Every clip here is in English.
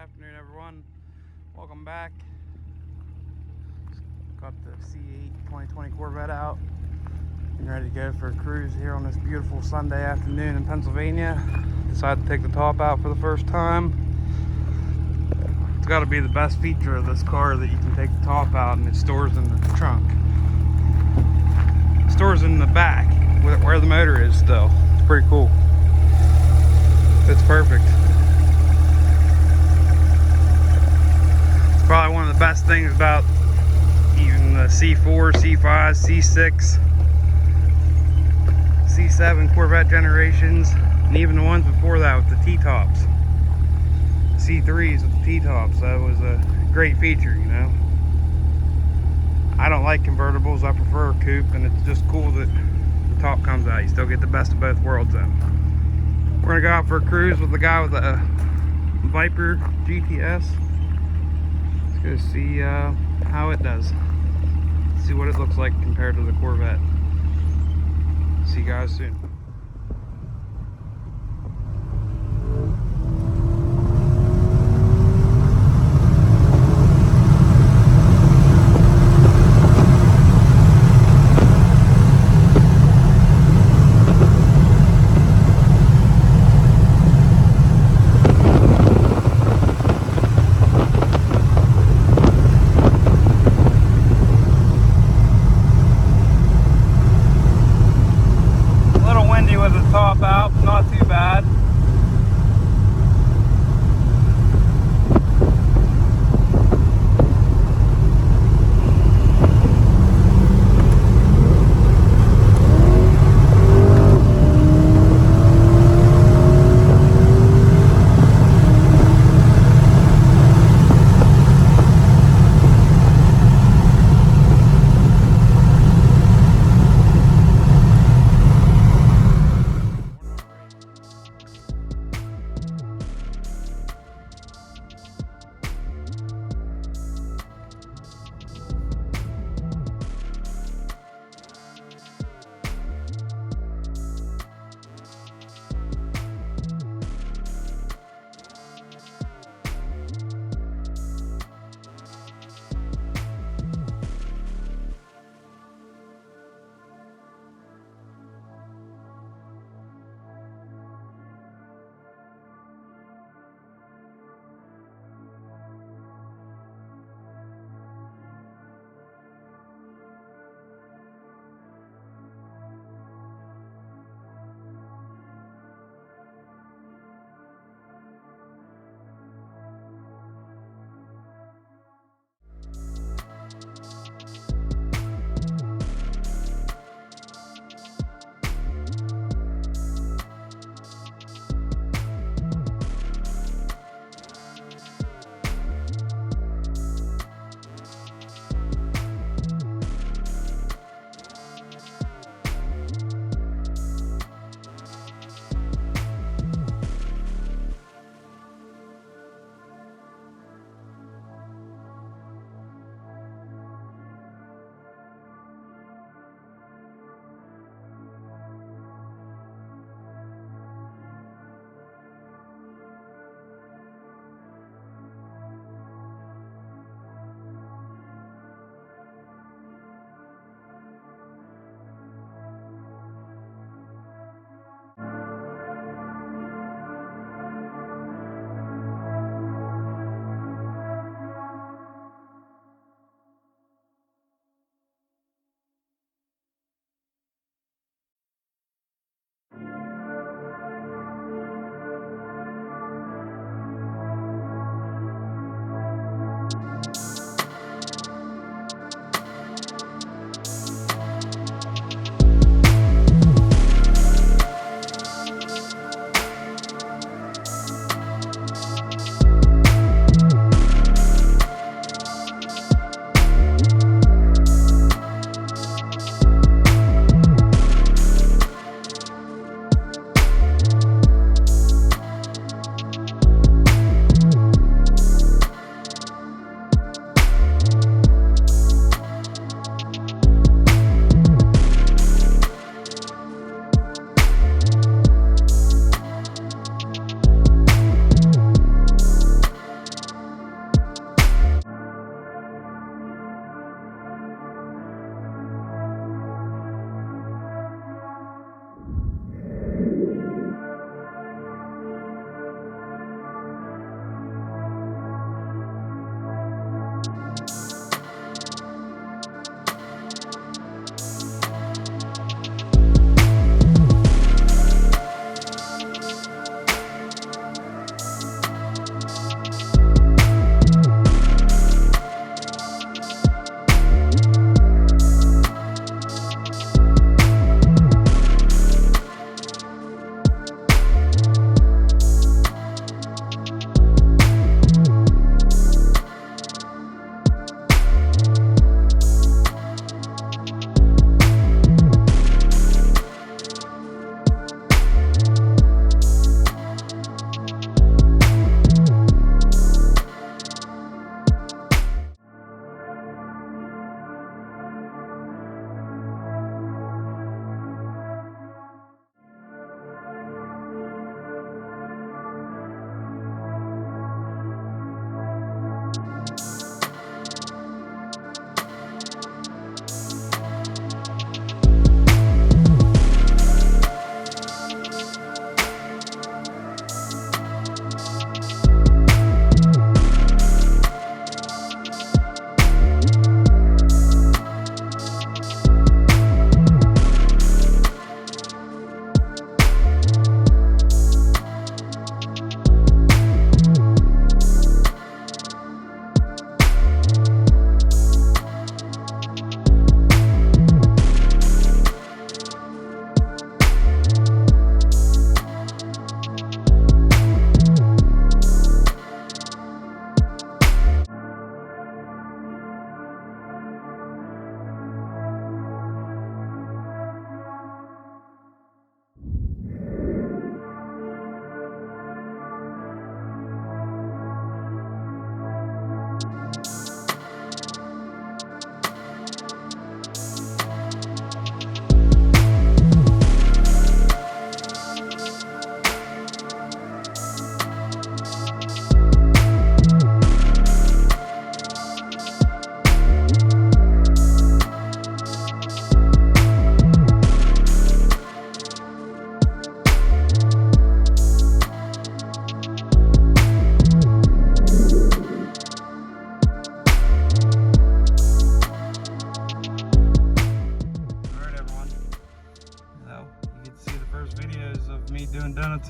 afternoon, everyone. Welcome back. Got the C8 2020 Corvette out and ready to go for a cruise here on this beautiful Sunday afternoon in Pennsylvania. Decided to take the top out for the first time. It's got to be the best feature of this car that you can take the top out and it stores in the trunk. It stores in the back where the motor is still. It's pretty cool. It's perfect. It's probably one of the best things about even the C4, C5, C6, C7 Corvette generations, and even the ones before that with the T-tops. C3s with the T-tops. That was a great feature, you know. I don't like convertibles. I prefer a coupe, and it's just cool that the top comes out. You still get the best of both worlds then. We're gonna go out for a cruise with the guy with the Viper GTS. Let's go see how it does. See what it looks like compared to the Corvette. See you guys soon.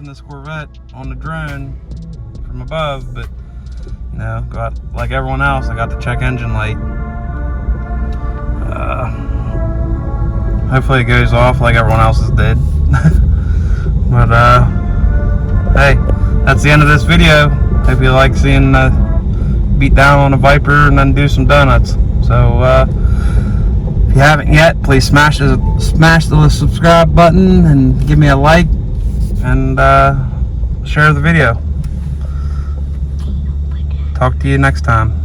chasing this Corvette on the drone from above, but you know, like everyone else, I got the check engine light. Hopefully it goes off like everyone else's did. But hey, that's the end of this video. Hope you like seeing beat down on a Viper and then do some donuts. So if you haven't yet, please smash the subscribe button and give me a like and share the video. Talk to you next time.